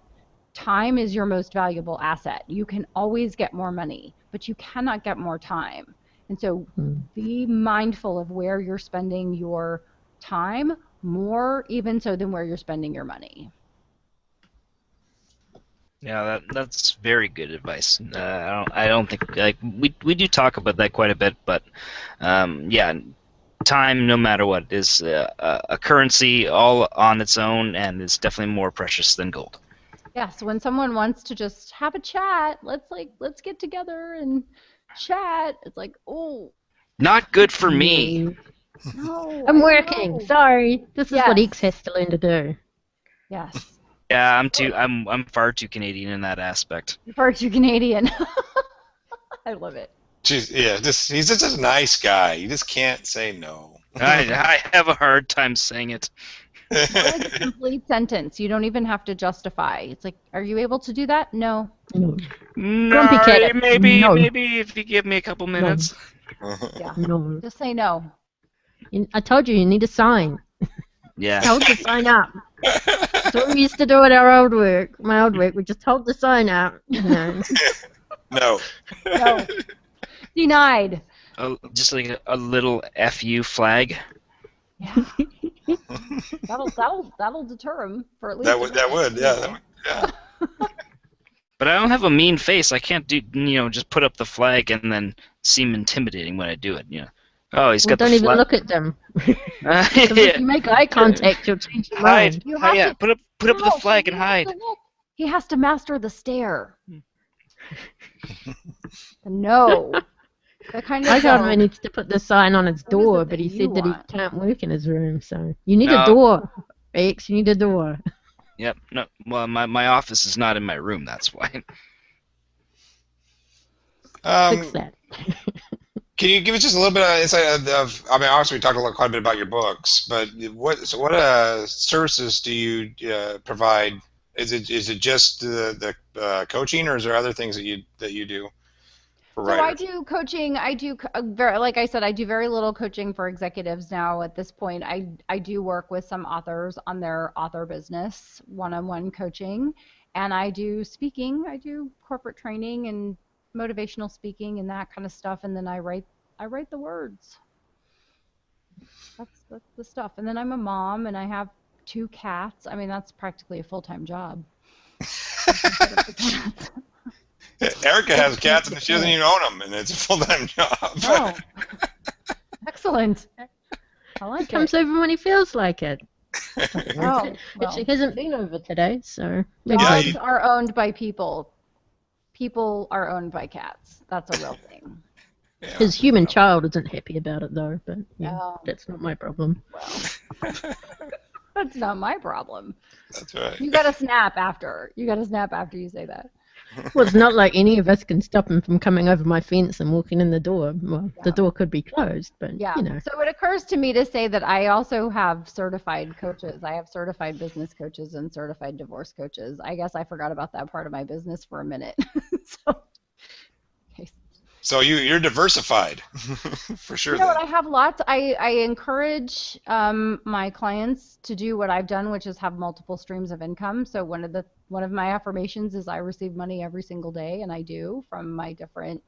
time is your most valuable asset. You can always get more money, but you cannot get more time. And so be mindful of where you're spending your time, more even so than where you're spending your money. Yeah, that's very good advice. I don't think like we do talk about that quite a bit, but yeah, time, no matter what, is a currency all on its own, and is definitely more precious than gold. Yeah, so when someone wants to just have a chat, let's get together and chat. It's like, oh, not good for me. no, I'm working. Sorry, this is what X has to learn to do. Yes. Yeah, I'm far too Canadian in that aspect. You're far too Canadian. I love it. He's just a nice guy. You just can't say no. I have a hard time saying it. Like a complete sentence. You don't even have to justify. It's like, are you able to do that? No. No, Grumpy cat. maybe No. Maybe if you give me a couple minutes. Yeah. No. Just say no. I told you need to sign. Yeah. Told to sign up. That's what we used to do at our old work. My old work, we just told to sign up. No. No. No. Denied. Just like a little FU flag. Yeah. That'll deter him for at least. That would, yeah. But I don't have a mean face. I can't just put up the flag and then seem intimidating when I do it. Oh, he's got the don't flag. even look at them. Yeah. If you make eye contact, you'll change your mind. You have to, put up the flag and hide. He has to master the stare. No. That kind of I told him he needs to put the sign on his door, but he said that he can't work in his room. So you need a door, X. You need a door. Yep. No. Well, my office is not in my room. That's why. Fix that. Can you give us just a little bit of insight of I mean, obviously we talked quite a bit about your books, but what services do you provide? Is it just the coaching, or is there other things that you do for writers? So I do coaching. I do like I said, I do very little coaching for executives now at this point. I do work with some authors on their author business, one-on-one coaching, and I do speaking. I do corporate training and motivational speaking and that kind of stuff, and then I write the words. That's the stuff. And then I'm a mom, and I have 2 cats. I mean, that's practically a full-time job. Erica has cats and she doesn't even own them, and it's a full-time job. Oh, excellent. I like He comes over when he feels like it. Oh, well. She hasn't been over today, so Dogs are owned by people. people are owned by cats. That's a real thing. Yeah. His human child isn't happy about it though, but yeah, Oh. that's not my problem. Well, that's not my problem. That's right. You gotta snap after. You gotta snap after you say that. Well, it's not like any of us can stop him from coming over my fence and walking in the door. Well, the door could be closed, but Yeah. you know. So it occurs to me to say that I also have certified coaches. I have certified business coaches and certified divorce coaches. I guess I forgot about that part of my business for a minute. So, okay. So you're diversified, for sure. You know what? I have lots. I encourage my clients to do what I've done, which is have multiple streams of income. So one of my affirmations is I receive money every single day, and I do, from my different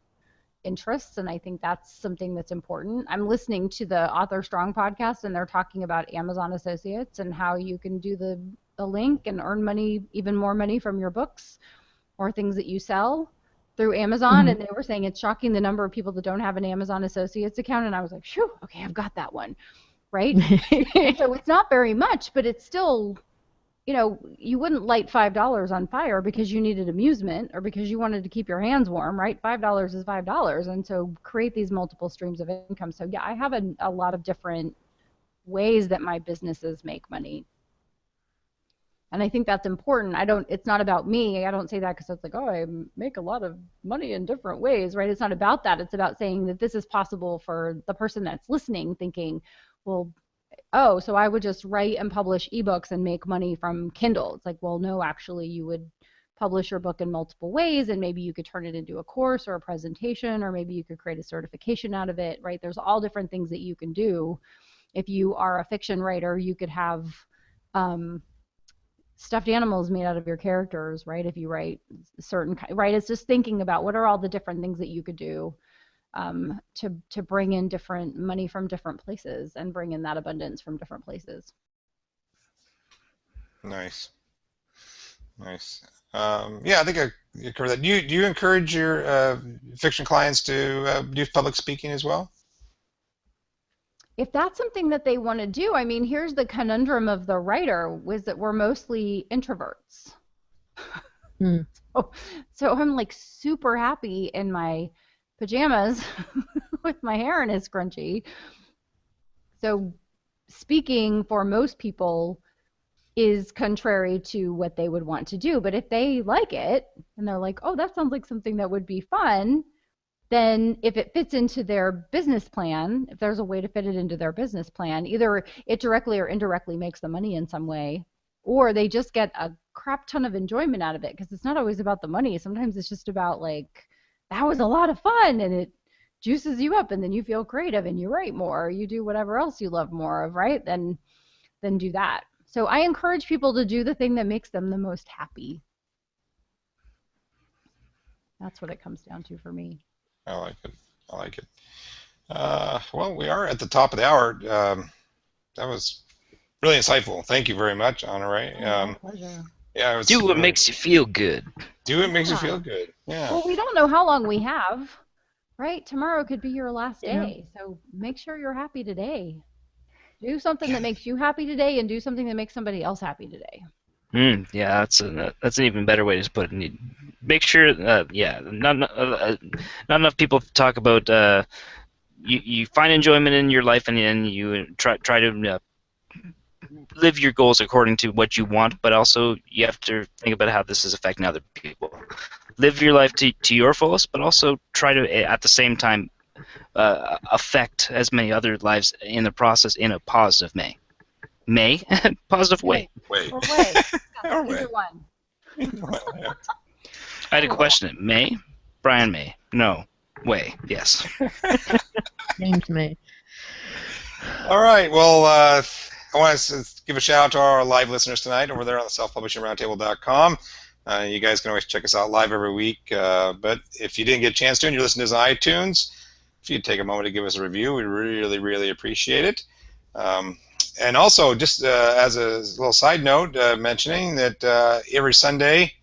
interests, and I think that's something that's important. I'm listening to the Author Strong podcast, and they're talking about Amazon Associates and how you can do the link and earn money, even more money from your books or things that you sell through Amazon. And they were saying it's shocking the number of people that don't have an Amazon Associates account, and I was like, phew, okay, I've got that one, right? So it's not very much, but it's still, you know, you wouldn't light $5 on fire because you needed amusement or because you wanted to keep your hands warm, right? $5 is $5, and so create these multiple streams of income. So yeah, I have a lot of different ways that my businesses make money. And I think that's important. It's not about me. I don't say that because it's like, oh, I make a lot of money in different ways, right? It's not about that. It's about saying that this is possible for the person that's listening, thinking, well, oh, so I would just write and publish ebooks and make money from Kindle. It's like, well, no, actually, you would publish your book in multiple ways, and maybe you could turn it into a course or a presentation, or maybe you could create a certification out of it, right? There's all different things that you can do. If you are a fiction writer, you could have stuffed animals made out of your characters, right? If you write right? It's just thinking about what are all the different things that you could do to bring in different money from different places and bring in that abundance from different places. Nice. Yeah, I think I covered that. Do you encourage your fiction clients to do public speaking as well? If that's something that they want to do, I mean, here's the conundrum of the writer, was that we're mostly introverts. So I'm like super happy in my pajamas with my hair in a scrunchie. So speaking for most people is contrary to what they would want to do. But if they like it and they're like, oh, that sounds like something that would be fun, then if it fits into their business plan, if there's a way to fit it into their business plan, either it directly or indirectly makes the money in some way, or they just get a crap ton of enjoyment out of it, because it's not always about the money. Sometimes it's just about like, that was a lot of fun, and it juices you up, and then you feel creative and you write more, or you do whatever else you love more of, right? Then do that. So I encourage people to do the thing that makes them the most happy. That's what it comes down to for me. I like it. Well, we are at the top of the hour. That was really insightful. Thank you very much, Honoree. My pleasure. Yeah, it was Do what makes you feel good. Do what makes you feel good. Yeah. Well, we don't know how long we have, right? Tomorrow could be your last day, so make sure you're happy today. Do something that makes you happy today, and do something that makes somebody else happy today. Yeah, that's an even better way to put it. Make sure, not enough people talk about you find enjoyment in your life, and you try to live your goals according to what you want, but also you have to think about how this is affecting other people. Live your life to your fullest, but also try to, at the same time, affect as many other lives in the process in a positive positive way. Way. Or way. Yeah, Or way. either one. I had a question. May? Brian May? No. Way. Yes. Name's May. All right. Well, I want to give a shout out to our live listeners tonight over there on the selfpublishingroundtable.com. You guys can always check us out live every week. But if you didn't get a chance to and you're listening to us on iTunes, if you'd take a moment to give us a review, we really, really appreciate it. And also, just as a little side note, mentioning that every Sunday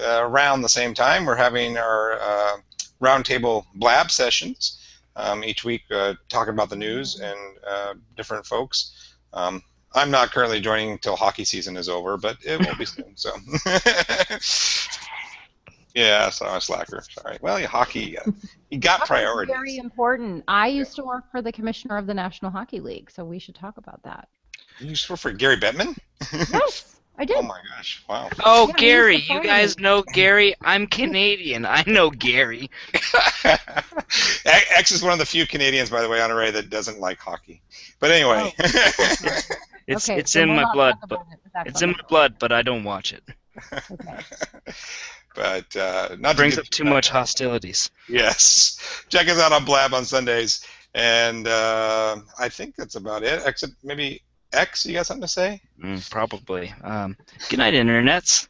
around the same time, we're having our roundtable blab sessions. Each week talking about the news and different folks. I'm not currently joining until hockey season is over, but it will be soon. So, Yeah, so I'm a slacker. Sorry. Well, hockey, you got Hockey's priorities. very important. I used to work for the commissioner of the National Hockey League, so we should talk about that. You work for Gary Bettman? Yes, I did. Oh my gosh! Wow. Oh, Yeah, he Gary, used to you fire guys me. know Gary? I'm Canadian. I know Gary. X is one of the few Canadians, by the way, Honoree, that doesn't like hockey. But anyway. It's Okay, it's then in we'll my not blood, talk but about it. That's it's in my blood, but I don't watch it. okay. But not Brings to up too much hostilities. Yes. Check us out on Blab on Sundays. And I think that's about it. Except maybe X, you got something to say? Probably. Good night, internets.